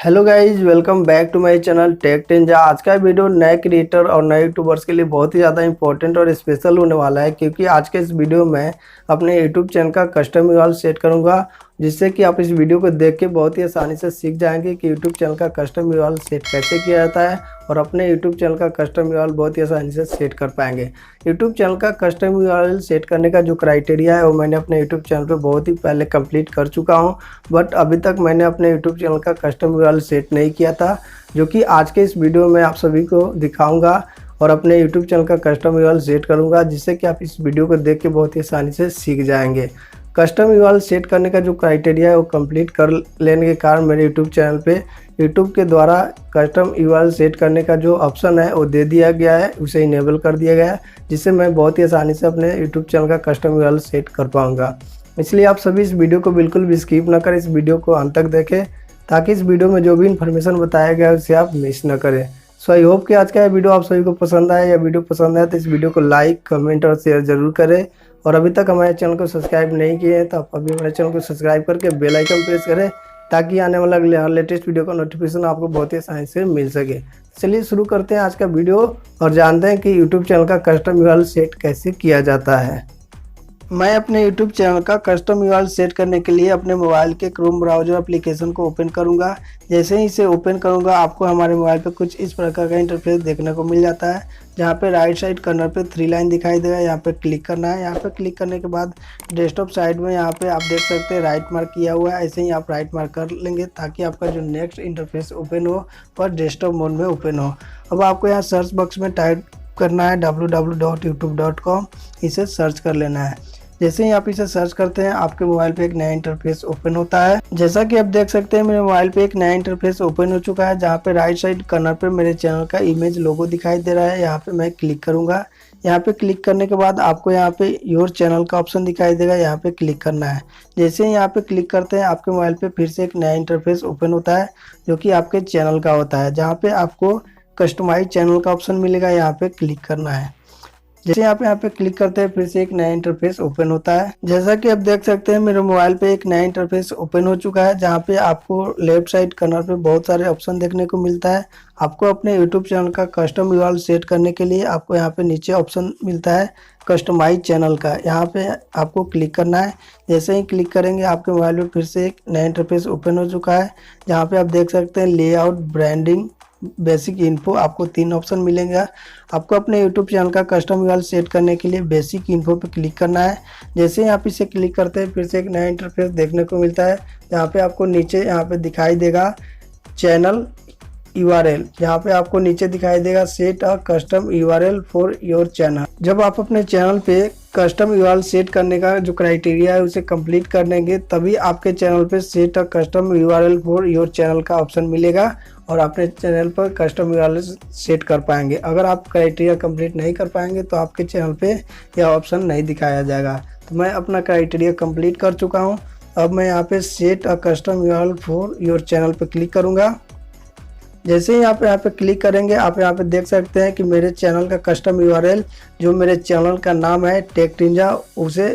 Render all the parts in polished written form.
Hello guys, welcome back to my channel Tech Trinja. आज का video नए creator और नए यूट्यूबर्स के लिए बहुत ही ज़्यादा इंपॉर्टेंट और स्पेशल होने वाला है, क्योंकि आज के इस वीडियो में अपने यूट्यूब चैनल का कस्टम यूआरएल सेट करूंगा, जिससे कि आप इस वीडियो को देख के बहुत ही आसानी से सीख जाएंगे कि यूट्यूब चैनल का कस्टम यूआरएल सेट कैसे किया जाता है और अपने यूट्यूब चैनल का कस्टम यूआरएल बहुत ही आसानी से सेट कर पाएंगे। यूट्यूब चैनल का कस्टम यूआरएल सेट करने का जो क्राइटेरिया है वो मैंने अपने यूट्यूब चैनल पे बहुत ही पहले कंप्लीट कर चुका हूँ, बट अभी तक मैंने अपने यूट्यूब चैनल का कस्टम यूआरएल सेट नहीं किया था, जो कि आज के इस वीडियो में आप सभी को दिखाऊंगा और अपने यूट्यूब चैनल का कस्टम यूआरएल सेट करूंगा, जिससे कि आप इस वीडियो को देख के बहुत ही आसानी से सीख जाएंगे। कस्टम यूआरएल सेट करने का जो क्राइटेरिया है वो कंप्लीट कर लेने के कारण मेरे यूट्यूब चैनल पे यूट्यूब के द्वारा कस्टम यूआरएल सेट करने का जो ऑप्शन है वो दे दिया गया है, उसे इनेबल कर दिया गया है, जिससे मैं बहुत ही आसानी से अपने यूट्यूब चैनल का कस्टम यूआरएल सेट कर पाऊँगा। इसलिए आप सभी इस वीडियो को बिल्कुल भी स्किप ना करें, इस वीडियो को अंत तक देखें, ताकि इस वीडियो में जो भी इन्फॉर्मेशन बताया गया है उसे आप मिस ना करें। सो आई होप कि आज का वीडियो आप सभी को पसंद आए। या वीडियो पसंद आए तो इस वीडियो को लाइक, कमेंट और शेयर जरूर करें, और अभी तक हमारे चैनल को सब्सक्राइब नहीं किए हैं तो आप अभी हमारे चैनल को सब्सक्राइब करके बेल आइकन प्रेस करें, ताकि आने वाला हर लेटेस्ट वीडियो का नोटिफिकेशन आपको बहुत ही आसानी से मिल सके। चलिए शुरू करते हैं आज का वीडियो और जानते हैं कि यूट्यूब चैनल का कस्टम यूआरएल सेट कैसे किया जाता है। मैं अपने YouTube चैनल का कस्टम यूआरएल सेट करने के लिए अपने मोबाइल के क्रोम ब्राउज़र एप्लीकेशन को ओपन करूंगा। जैसे ही इसे ओपन करूंगा, आपको हमारे मोबाइल पे कुछ इस प्रकार का इंटरफेस देखने को मिल जाता है, जहां पे राइट साइड कॉर्नर पे 3 लाइन दिखाई देगा। यहाँ पे क्लिक करना है। यहाँ पे क्लिक करने के बाद डेस्कटॉप साइड में यहाँ पे आप देख सकते हैं राइट मार्क किया हुआ है। ऐसे ही आप राइट मार्क कर लेंगे, ताकि आपका जो नेक्स्ट इंटरफेस ओपन हो वह डेस्कटॉप मोड में ओपन हो। अब आपको यहाँ सर्च बॉक्स में टाइप करना है www.youtube.com, इसे सर्च कर लेना है। जैसे ही आप इसे सर्च करते हैं, आपके मोबाइल पे एक नया इंटरफेस ओपन होता है। जैसा कि आप देख सकते हैं, मेरे मोबाइल पे एक नया इंटरफेस ओपन हो चुका है, जहां पे राइट साइड कॉर्नर पे मेरे चैनल का इमेज लोगो दिखाई दे रहा है। यहाँ पे मैं क्लिक करूंगा। यहाँ पे क्लिक करने के बाद आपको यहाँ पे योर चैनल का ऑप्शन दिखाई देगा, यहाँ पे क्लिक करना है। जैसे ही यहाँ पे क्लिक करते हैं, आपके मोबाइल पे फिर से एक नया इंटरफेस ओपन होता है, जो कि आपके चैनल का होता है, जहाँ पे आपको कस्टमाइज चैनल का ऑप्शन मिलेगा। यहाँ पे क्लिक करना है। जैसे आप यहाँ पे क्लिक करते हैं, फिर से एक नया इंटरफेस ओपन होता है। जैसा कि आप देख सकते हैं, मेरे मोबाइल पे एक नया इंटरफेस ओपन हो चुका है, जहाँ पे आपको लेफ्ट साइड कॉर्नर पे बहुत सारे ऑप्शन देखने को मिलता है। आपको अपने यूट्यूब चैनल का कस्टम यूआरएल सेट करने के लिए आपको यहाँ पे नीचे ऑप्शन मिलता है कस्टमाइज चैनल का, यहाँ पे आपको क्लिक करना है। जैसे ही क्लिक करेंगे, आपके मोबाइल में फिर से एक नया इंटरफेस ओपन हो चुका है, जहाँ पे आप देख सकते हैं लेआउट, ब्रांडिंग, बेसिक इन्फो, आपको 3 ऑप्शन मिलेंगे। आपको अपने YouTube चैनल का कस्टम यूआरएल सेट करने के लिए बेसिक इन्फो पे क्लिक करना है। जैसे ही आप इसे क्लिक करते हैं, फिर से एक नया इंटरफेस देखने को मिलता है, जहाँ पे आपको नीचे यहाँ पे दिखाई देगा चैनल यूआरएल। यहाँ पे आपको नीचे दिखाई देगा set a custom URL for your channel. जब आप अपने चैनल पे कस्टम यूआरएल सेट करने का जो क्राइटेरिया है उसे कंप्लीट कर लेंगे, तभी आपके चैनल पे set a custom URL for your channel का ऑप्शन मिलेगा और अपने चैनल पर कस्टम यूआरएल सेट कर पाएंगे। अगर आप क्राइटेरिया कंप्लीट नहीं कर पाएंगे तो आपके चैनल पे यह ऑप्शन नहीं दिखाया जाएगा। तो मैं अपना क्राइटेरिया कंप्लीट कर चुका हूँ। अब मैं यहाँ पे set a custom URL for your channel पे क्लिक करूँगा। जैसे ही आप यहाँ पे क्लिक करेंगे, आप यहाँ पे देख सकते हैं कि मेरे चैनल का कस्टम यूआरएल, जो मेरे चैनल का नाम है टेक ट्रिंजा, उसे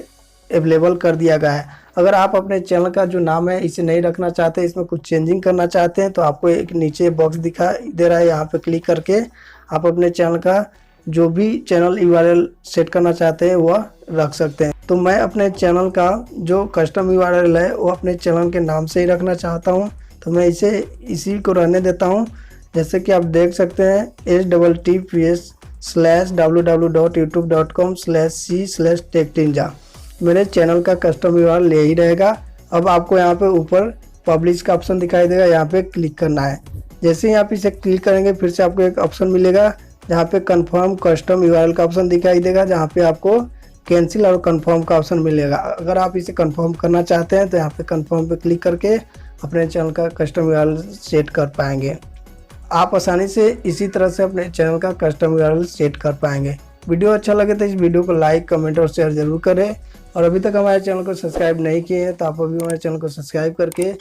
अवेलेबल कर दिया गया है। अगर आप अपने चैनल का जो नाम है इसे नहीं रखना चाहते, इसमें कुछ चेंजिंग करना चाहते हैं, तो आपको एक नीचे बॉक्स दिखाई दे रहा है, यहाँ पे क्लिक करके आप अपने चैनल का जो भी चैनल यूआरएल सेट करना चाहते हैं वह रख सकते हैं। तो मैं अपने चैनल का जो कस्टम यूआरएल है वो अपने चैनल के नाम से ही रखना चाहता हूँ, तो मैं इसी को रहने देता हूँ। जैसे कि आप देख सकते हैं https:/www.youtube.com/c/techtrinza मेरे चैनल का कस्टम यूआरएल यही रहेगा। अब आपको यहाँ पे ऊपर पब्लिश का ऑप्शन दिखाई देगा, यहाँ पे क्लिक करना है। जैसे ही आप इसे क्लिक करेंगे, फिर से आपको एक ऑप्शन मिलेगा, जहाँ पे कंफर्म कस्टम यूआरएल का ऑप्शन दिखाई देगा, जहाँ पे आपको कैंसिल और कंफर्म का ऑप्शन मिलेगा। अगर आप इसे कंफर्म करना चाहते हैं तो यहाँ पे कंफर्म पे क्लिक करके अपने चैनल का कस्टम यूआरएल सेट कर पाएंगे। आप आसानी से इसी तरह से अपने चैनल का कस्टम यूआरएल सेट कर पाएंगे। वीडियो अच्छा लगे तो इस वीडियो को लाइक, कमेंट और शेयर जरूर करें, और अभी तक हमारे चैनल को सब्सक्राइब नहीं किए हैं तो आप अभी हमारे चैनल को सब्सक्राइब करके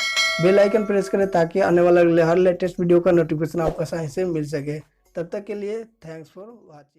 बेल आइकन प्रेस करें, ताकि आने वाला हर लेटेस्ट वीडियो का नोटिफिकेशन आपको आसानी से मिल सके। तब तक के लिए थैंक्स फॉर वॉचिंग।